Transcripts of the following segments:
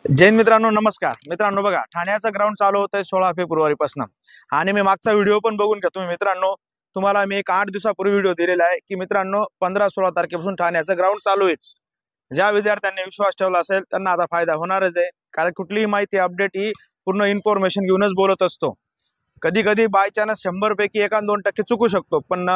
जैन मित्रांनो नमस्कार मित्रांनो, बघा ठाण्याचं ग्राउंड चालू होतंय 16 फेब्रुवारीपासून आणि मी मागचा व्हिडिओ पण बघून घ्या तुम्ही मित्रांनो। तुम्हाला मी एक 8 दिवसापूर्वी व्हिडिओ दिलेला आहे की मित्रांनो 15-16 तारखेपासून ठाण्याचं ग्राउंड चालू आहे। ज्या विद्यार्थ्यांनी विश्वास ठेवला असेल त्यांना आता फायदा होणारच आहे, कारण कुठलीही माहिती अपडेट ही पूर्ण इन्फॉर्मेशन घेऊनच बोलत असतो। कधी कधी बाय चान्स 100 पैकी 1-2% चुकू शकतो, पण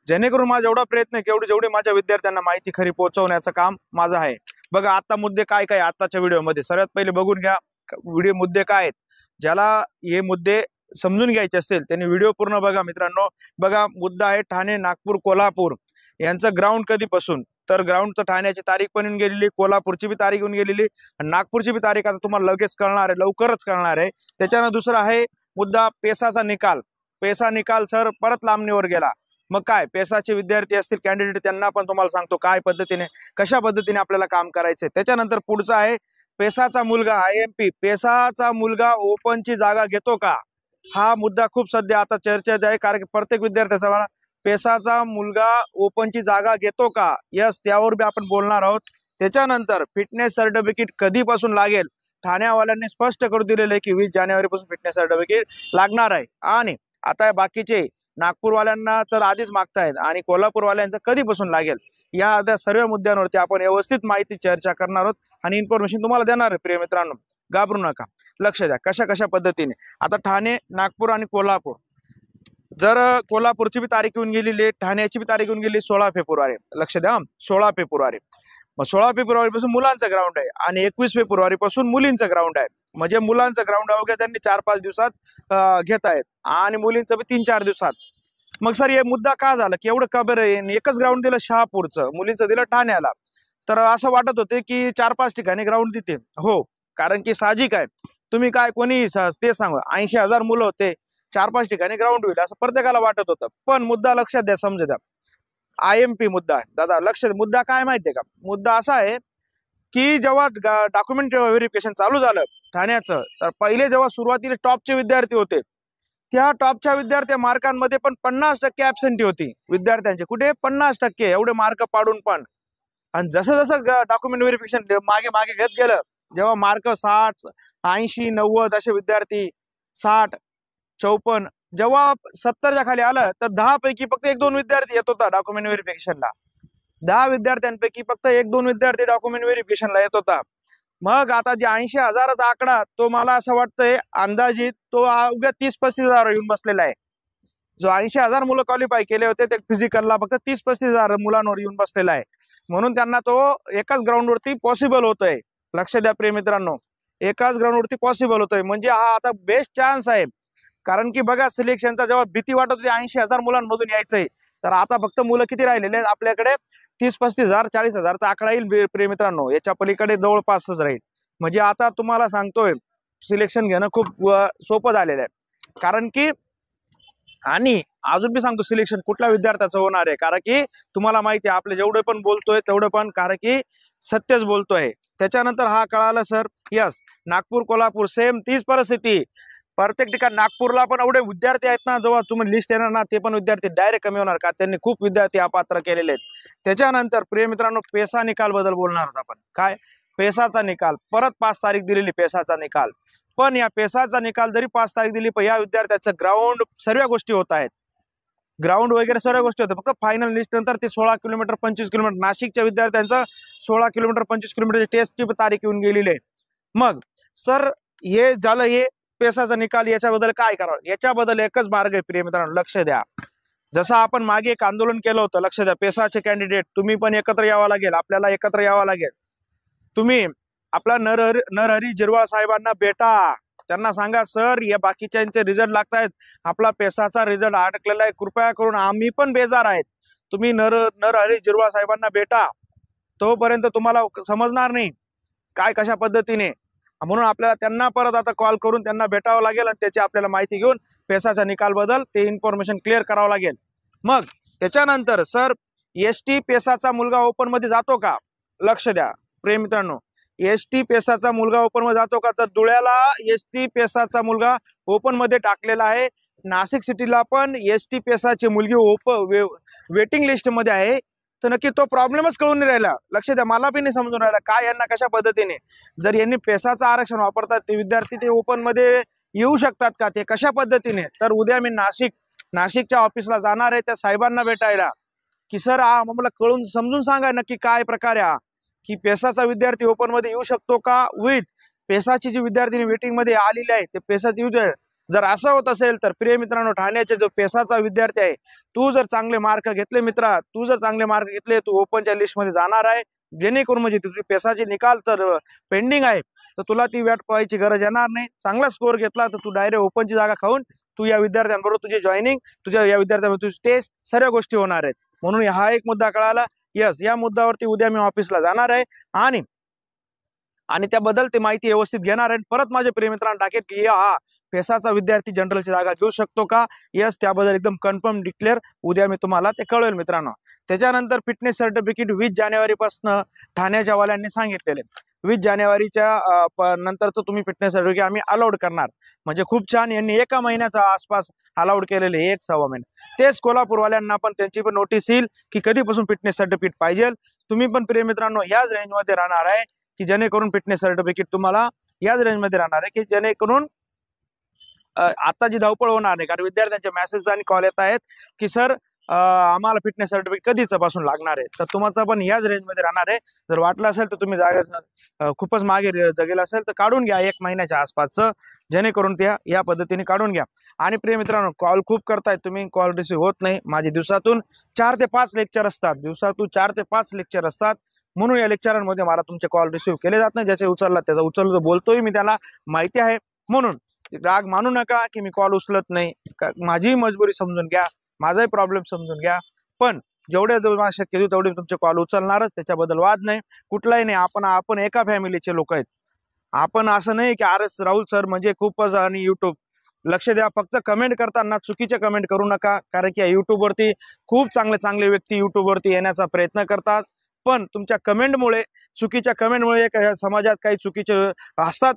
जेणेकरून माझा एवढा प्रयत्न आहे की जेवढे माझ्या विद्यार्थ्यांना माहिती खरी पोहोचवण्याचं काम माझं आहे। बघा आता मुद्दे काय काय आताच्या व्हिडिओमध्ये सर्वात पहिले बघून घ्या व्हिडिओ मुद्दे काय आहेत। ज्याला हे मुद्दे समजून घ्यायचे असतील त्यांनी व्हिडिओ पूर्ण बघा मित्रांनो। बघा मुद्दा आहे ठाणे नागपूर कोल्हापूर यांचं ग्राउंड कधीपासून, तर ग्राउंडचं ठाण्याची तारीख पण येऊन गेलेली, कोल्हापूरची बी तारीख येऊन गेलेली आणि नागपूरची बी तारीख आता तुम्हाला लगेच कळणार आहे, लवकरच कळणार आहे। त्याच्यानं दुसरा आहे मुद्दा पेसाचा निकाल। पेसा निकाल सर परत लांबणीवर गेला। मग काय पेसाचे विद्यार्थी असतील कॅन्डिडेट त्यांना पण तुम्हाला सांगतो काय पद्धतीने कशा पद्धतीने आपल्याला काम करायचंय। त्याच्यानंतर पुढचा आहे पेसाचा मुलगा IMP, पेसाचा मुलगा ओपनची जागा घेतो का, हा मुद्दा खूप सध्या आता चर्चेत आहे, कारण की प्रत्येक विद्यार्थ्याचा मला पेसाचा मुलगा ओपनची जागा घेतो का, यस त्यावर बी आपण बोलणार आहोत। त्याच्यानंतर फिटनेस सर्टिफिकेट कधीपासून लागेल, ठाण्यावाल्यांनी स्पष्ट करून दिलेलं आहे की 20 जानेवारीपासून फिटनेस सर्टिफिकेट लागणार आहे। आणि आता बाकीचे नागपूरवाल्यांना तर आधीच मागतायत आणि कोल्हापूरवाल्यांचं कधीपासून लागेल, या सर्व मुद्द्यांवरती आपण व्यवस्थित माहिती चर्चा करणार आहोत आणि इन्फॉर्मेशन तुम्हाला देणार आहे। प्रिय मित्रांनो घाबरू नका, लक्ष द्या कशा पद्धतीने। आता ठाणे नागपूर आणि कोल्हापूर, जर कोल्हापूरची बी तारीख येऊन गेलेली, ठाण्याची बी तारीख येऊन गेली 16 फेब्रुवारी, लक्ष द्या 16 फेब्रुवारी। मग 16 फेब्रुवारी पासून मुलांचं ग्राउंड आहे आणि 21 फेब्रुवारी पासून मुलींचं ग्राउंड आहे। म्हणजे मुलांचं ग्राउंड अवघ्या त्यांनी 4-5 दिवसात घेत आहेत आणि मुलींचं बी 3-4 दिवसात। मग सर हे मुद्दा का झाला की एवढं कबर एकच ग्राउंड दिलं शहापूरचं, मुलींचं दिलं ठाण्याला, तर असं वाटत होते की 4-5 ठिकाणी ग्राउंड देते। हो, कारण की साहजिक आहे, तुम्ही काय कोणी ते सांगा 80,000 मुलं होते, 4-5 ठिकाणी ग्राउंड होईल असं प्रत्येकाला वाटत होतं। पण मुद्दा लक्षात द्या, समजू द्या, IMP मुद्दा आहे दादा, लक्ष मुद्दा काय माहितीये का, मुद्दा असा आहे की जेव्हा डॉक्युमेंट व्हेरिफिकेशन चालू झालं ठाण्याचं, तर पहिले जेव्हा सुरुवातीला टॉपचे विद्यार्थी होते त्या टॉपच्या विद्यार्थी मार्कांमध्ये पण 50% ऍबसेंटी होती विद्यार्थ्यांचे, कुठे 50% एवढे मार्क पाडून पण। आणि जसं जसं डॉक्युमेंट व्हेरिफिकेशन मागे मागे घेत गेलं, जेव्हा मार्क 60, 80, 90 असे विद्यार्थी 60, 54, जेव्हा 70च्या खाली आलं तर 10 पैकी फक्त 1-2 विद्यार्थी येत होता डॉक्युमेंट व्हेरिफिकेशनला। 10 विद्यार्थ्यांपैकी फक्त 1-2 विद्यार्थी डॉक्युमेंट व्हेरिफिकेशनला येत होता। मग आता जे 80,000चा आकडा, तो मला असं वाटतंय अंदाजित तो अवघ्या 30-35 हजार येऊन बसलेला आहे। जो 80,000 मुलं क्वालिफाय केले होते ते फिजिकलला फक्त 30-35 हजार मुलांवर येऊन बसलेला आहे, म्हणून त्यांना तो एकाच ग्राउंडवरती पॉसिबल होतोय। लक्ष द्या प्रिय मित्रांनो, एकाच ग्राउंडवरती पॉसिबल होतोय, म्हणजे हा आता बेस्ट चान्स आहे। कारण की बघा सिलेक्शनचा जेव्हा भीती वाटत होती 80,000 मुलांमधून यायचंय, तर आता फक्त मुलं किती राहिलेले आहेत आपल्याकडे, 30-35 हजार, 40,000चा आकडा येईल प्रिय मित्रांनो, याच्या पलीकडे जवळपासच राहील। म्हणजे आता तुम्हाला सांगतोय सिलेक्शन घेणं खूप सोपं झालेलं आहे, कारण की आणि अजून मी सांगतो सिलेक्शन कुठल्या विद्यार्थ्याचं होणार आहे, कारण की तुम्हाला माहिती आहे आपले जेवढे पण बोलतोय तेवढं पण कारण की सत्यच बोलतोय। त्याच्यानंतर हा कळालं sir, yes Nagpur Kolhapur same तीच परिस्थिती, प्रत्येक ठिकाणी नागपूरला पण एवढे विद्यार्थी आहेत ना, जेव्हा तुम्ही लिस्ट येणार ना ते पण विद्यार्थी डायरेक्ट कमी होणार, कारण त्यांनी खूप विद्यार्थी अपात्र केलेले आहेत। त्याच्यानंतर प्रिय मित्रांनो पेसा निकाल बद्दल बोलणार आहोत आपण। काय पेसाचा निकाल, परत 5 तारीख दिलेली पेसाचा निकाल, पण या पेसाचा निकाल जरी 5 तारीख दिली पण या विद्यार्थ्याचं ग्राउंड सर्व गोष्टी होत आहेत, ग्राउंड वगैरे सर्व गोष्टी होतात, फक्त फायनल लिस्ट नंतर ते 16 किलोमीटर 25 किलोमीटर नाशिकच्या विद्यार्थ्यांचं 16 किलोमीटर 25 किलोमीटर टेस्टची तारीख येऊन गेलेली आहे। मग सर हे झालं हे पेसाचा निकाल, याच्याबद्दल काय करावं, याच्याबद्दल एकच मार्ग आहे प्रिय मित्रांनो, लक्ष द्या। जसं आपण मागे एक आंदोलन केलं होतं, लक्ष द्या, पेसाचे कॅन्डिडेट तुम्ही पण एकत्र यावं लागेल, आपल्याला एकत्र यावं लागेल। तुम्ही आपला नरहरी झिरवाळ साहेबांना भेटा, त्यांना सांगा सर या बाकीच्यांचे रिझल्ट लागतायत, आपला पेसाचा रिझल्ट अडकलेला आहे, कृपया करून आम्ही पण बेजार आहेत, तुम्ही नरहरी झिरवाळ साहेबांना भेटा, तोपर्यंत तुम्हाला समजणार नाही काय कशा पद्धतीने। म्हणून आपल्याला त्यांना परत आता कॉल करून त्यांना भेटावं लागेल आणि त्याची आपल्याला माहिती घेऊन पेसाच्या निकाल बद्दल ते इन्फॉर्मेशन क्लिअर करावं लागेल। मग त्याच्यानंतर सर ST पेसाचा मुलगा ओपन मध्ये जातो का, लक्ष द्या प्रिय मित्रांनो, ST पेसाचा मुलगा ओपन मध्ये जातो का, तर धुळ्याला ST पेसाचा मुलगा ओपन मध्ये टाकलेला आहे, नाशिक सिटीला पण ST पेसाची मुलगी वेटिंग लिस्ट मध्ये आहे, तर नक्की तो प्रॉब्लेमच कळून नाही राहिला। लक्ष द्या, मला पण नाही समजून राहिला काय यांना कशा पद्धतीने, जर यांनी पेसाचं आरक्षण वापरतात ते विद्यार्थी ते ओपन मध्ये येऊ शकतात का, ते कशा पद्धतीने। तर उद्या मी नाशिकच्या ऑफिसला जाणार आहे त्या साहेबांना भेटायला, की सर मला कळून समजून सांगा नक्की काय प्रकार आहे, की पेसाचा विद्यार्थी ओपन मध्ये येऊ शकतो का, विथ पेसाची जी विद्यार्थी वेटिंग मध्ये आलेली आहे ते पेसाची येऊ। जर असं होत असेल तर प्रिय मित्रांनो, ठाण्याचे जो पेसाचा विद्यार्थी आहे, तू जर चांगले मार्क घेतले मित्रा, तू जर चांगले मार्क घेतले, तू ओपनच्या लिस्ट मध्ये जाणार आहे, जेणेकरून म्हणजे तुझी पेसाची निकाल तर पेंडिंग आहे तर तुला ती वाट पाहायची गरज येणार नाही। चांगला स्कोर घेतला तर तू डायरेक्ट ओपनची जागा खाऊन तू या विद्यार्थ्यांबरोबर तुझी जॉईनिंग, तुझ्या या विद्यार्थ्यांबरोबर तुझी टेस्ट, सर्व गोष्टी होणार आहेत। म्हणून हा एक मुद्दा कळाला। यस, या मुद्द्यावरती उद्या मी ऑफिसला जाणार आहे आणि त्याबद्दल ते माहिती व्यवस्थित घेणार आहे। परत माझे प्रिय मित्रांना टाकेल की हा पेसाचा विद्यार्थी जनरलची जागा घेऊ शकतो का, यस, त्याबद्दल एकदम कन्फर्म डिक्लेअर उद्या मी तुम्हाला ते कळवेल मित्रांनो। त्याच्यानंतर फिटनेस सर्टिफिकेट 20 जानेवारीपासून ठाण्याच्या वाल्यांनी सांगितलेले, 20 जानेवारीच्या नंतरचं तुम्ही फिटनेस सर्टिफिकेट आम्ही अलाउड करणार, म्हणजे खूप छान। यांनी एका महिन्याच्या आसपास अलाउड केलेले, 1-1.25 महिने। तेच कोल्हापूरवाल्यांना पण त्यांची पण नोटीस येईल की कधीपासून फिटनेस सर्टिफिकेट पाहिजे। तुम्ही पण प्रिय मित्रांनो याच रेंजमध्ये राहणार आहे की जेणेकरून फिटनेस सर्टिफिकेट तुम्हाला याच रेंजमध्ये राहणार आहे की जेणेकरून आता जी धावपळ होणार नाही, कारण विद्यार्थ्यांचे मेसेज आणि कॉल येत आहेत की सर आम्हाला फिटनेस सर्टिफिकेट कधीच पासून लागणार आहे, तर तुमचा पण याच रेंजमध्ये राहणार आहे। जर वाटलं असेल तर तुम्ही खूपच मागे जगेल असेल तर काढून घ्या 1 महिन्याच्या आसपासचं, जेणेकरून त्या या पद्धतीने काढून घ्या। आणि प्रिय मित्रांनो, कॉल खूप करतायत तुम्ही, कॉल रिसीव्ह होत नाही। माझे दिवसातून 4 ते 5 लेक्चर असतात, दिवसातून 4 ते 5 लेक्चर असतात, म्हणून या लेक्चरांमध्ये मला तुमचे कॉल रिसीव्ह केले जात नाही। ज्याचे उचलला त्याचा उचलतो, बोलतोय मी, त्याला माहिती आहे। म्हणून राग मानू नका की मी कॉल उचलत नाही, माझी मजबुरी समजून घ्या, माझाही प्रॉब्लेम समजून घ्या। पण जेवढे शक्य होईल तेवढे तुमचे कॉल उचलणारच, त्याच्याबद्दल वाद नाही, कुठलाही नाही। आपण एका फॅमिलीचे लोक आहेत। आपण असं नाही की RS राहुल सर म्हणजे खूपच आणि युट्यूब, लक्ष द्या, फक्त कमेंट करताना चुकीचे कमेंट करू नका, कारण की युट्यूब वरती खूप चांगले व्यक्ती युट्यूब वरती येण्याचा प्रयत्न करतात, पण तुमच्या कमेंटमुळे, चुकीच्या कमेंटमुळे समाजात काही चुकीचे असतात,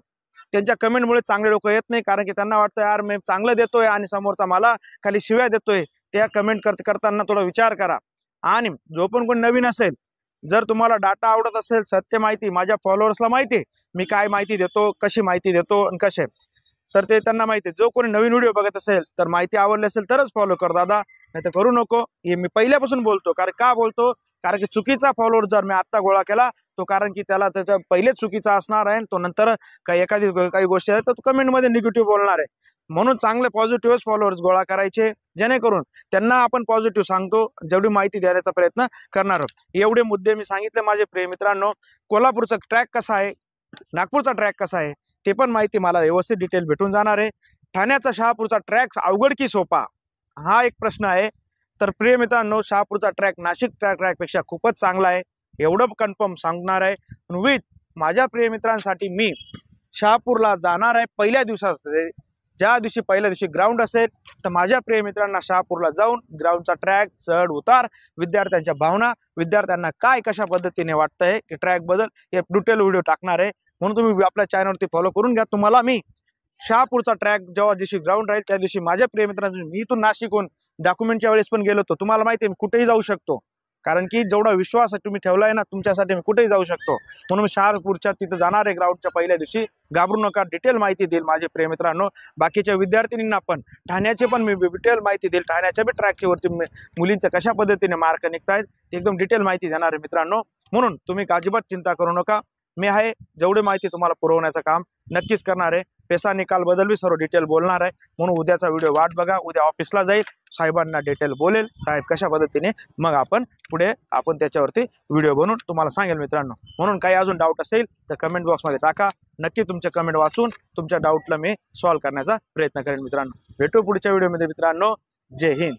त्यांच्या कमेंटमुळे चांगले लोक येत नाही, कारण की त्यांना वाटतं यार मी चांगलं देतोय आणि समोरचा मला खाली शिव्या देतोय। त्या कमेंट करताना थोडा विचार करा। आणि जो पण कोणी नवीन असेल, जर तुम्हाला डाटा आवडत असेल, सत्य माहिती, माझ्या फॉलोअर्सला माहिती मी काय माहिती देतो, कशी माहिती देतो आणि कसे, तर ते त्यांना माहिती। जो कोणी नवीन व्हिडिओ बघत असेल तर माहिती आवडली असेल तरच फॉलो कर दादा, नाही तर करू नको। हे मी पहिल्यापासून बोलतो, कारण की चुकीचा फॉलोअर जर मी आता गोळा केला तो, कारण की त्याला त्याच्या पहिलेच चुकीचा असणार आहे, तो नंतर काही गोष्टी आहेत तर तो कमेंटमध्ये निगेटिव्ह बोलणार आहे। म्हणून चांगले पॉझिटिव्ह फॉलोअर्स गोळा करायचे, जेणेकरून त्यांना आपण पॉझिटिव्ह सांगतो, जेवढी माहिती देण्याचा प्रयत्न करणार आहोत। एवढे मुद्दे मी सांगितले माझे प्रिय मित्रांनो। कोल्हापूरचा ट्रॅक कसा आहे, नागपूरचा ट्रॅक कसा आहे, ते पण माहिती मला व्यवस्थित डिटेल भेटून जाणार आहे। ठाण्याचा शहापूरचा ट्रॅक अवघड की सोपा, हा एक प्रश्न आहे। तर प्रिय मित्रांनो, शहापूरचा ट्रॅक नाशिक ट्रॅकपेक्षा खूपच चांगला आहे, एवढं कन्फर्म सांगणार आहे। विथ माझ्या प्रिय मित्रांसाठी मी शहापूरला जाणार आहे पहिल्या दिवसात, ज्या दिवशी पहिल्या दिवशी ग्राउंड असेल, तर माझ्या प्रिय मित्रांना शहापूरला जाऊन ग्राउंडचा ट्रॅक, चढ उतार, विद्यार्थ्यांच्या भावना, विद्यार्थ्यांना काय कशा पद्धतीने वाटतंय की ट्रॅक बद्दल, हे डिटेल व्हिडिओ टाकणार आहे। म्हणून तुम्ही आपल्या चॅनलवरती फॉलो करून घ्या। तुम्हाला मी शहापूरचा ट्रॅक जेव्हा दिवशी ग्राउंड राहील त्या दिवशी माझ्या प्रिय मित्रांनो, मी इथून नाशिकहून डॉक्युमेंटच्या वेळेस पण गेलो होतो, तुम्हाला माहिती आहे मी कुठेही जाऊ शकतो, कारण की जेवढा विश्वास तुम्ही ठेवलाय ना तुमच्यासाठी, मी कुठेही जाऊ शकतो। म्हणून मी शहापूरच्या तिथे जाणार आहे ग्राउंडच्या पहिल्या दिवशी, घाबरू नका, डिटेल माहिती देईल माझे प्रिय मित्रांनो। बाकीच्या विद्यार्थिनींना पण ठाण्याचे पण मी डिटेल माहिती देईल, ठाण्याच्या बी ट्रॅकच्या वरती मुलींचे कशा पद्धतीने मार्क निघतायत ते एकदम डिटेल माहिती देणार आहे मित्रांनो। म्हणून तुम्ही अजिबात चिंता करू नका, मी आहे, जेवढी माहिती तुम्हाला पुरवण्याचं काम नक्कीच करणार आहे। पेसा निकाल बद्दल भी सर्व डिटेल बोलणार आहे, म्हणून उद्याचा व्हिडिओ वाट बघा। उद्या ऑफिसला जाईल, साहेबांना डिटेल बोलेल, साहेब कशा पद्धतीने, मग आपण त्याच्यावरती व्हिडिओ बनवून तुम्हाला सांगेल मित्रांनो। म्हणून काही अजून डाऊट असेल तर कमेंट बॉक्समध्ये टाका, नक्की तुमचे कमेंट वाचून तुमच्या डाऊटला मी सॉल्व्ह करण्याचा प्रयत्न करेन मित्रांनो। भेटू पुढच्या व्हिडिओमध्ये मित्रांनो, जय हिंद।